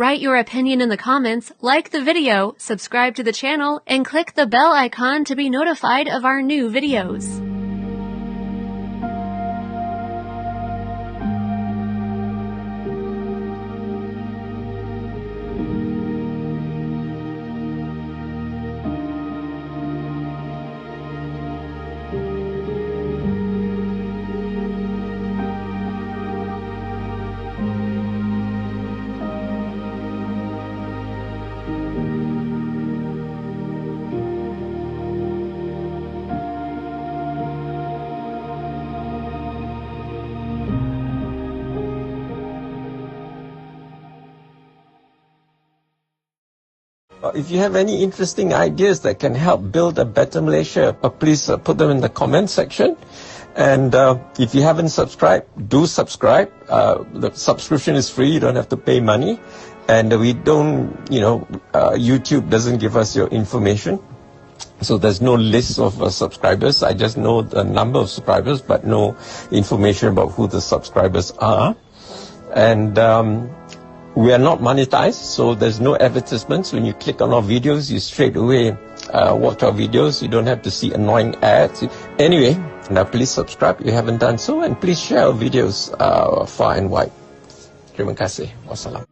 Write your opinion in the comments, like the video, subscribe to the channel, and click the bell icon to be notified of our new videos. If you have any interesting ideas that can help build a better Malaysia, please put them in the comment section. And if you haven't subscribed, do subscribe. The subscription is free. You don't have to pay money. And we don't, YouTube doesn't give us your information. So there's no list of subscribers. I just know the number of subscribers, but no information about who the subscribers are. And we are not monetized, so there's no advertisements. When you click on our videos, you straight away watch our videos. You don't have to see annoying ads. Anyway, now please subscribe if you haven't done so, and please share our videos far and wide. Terima kasih. Wassalam.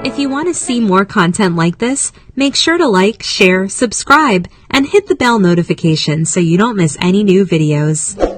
If you want to see more content like this, make sure to like, share, subscribe, and hit the bell notification so you don't miss any new videos.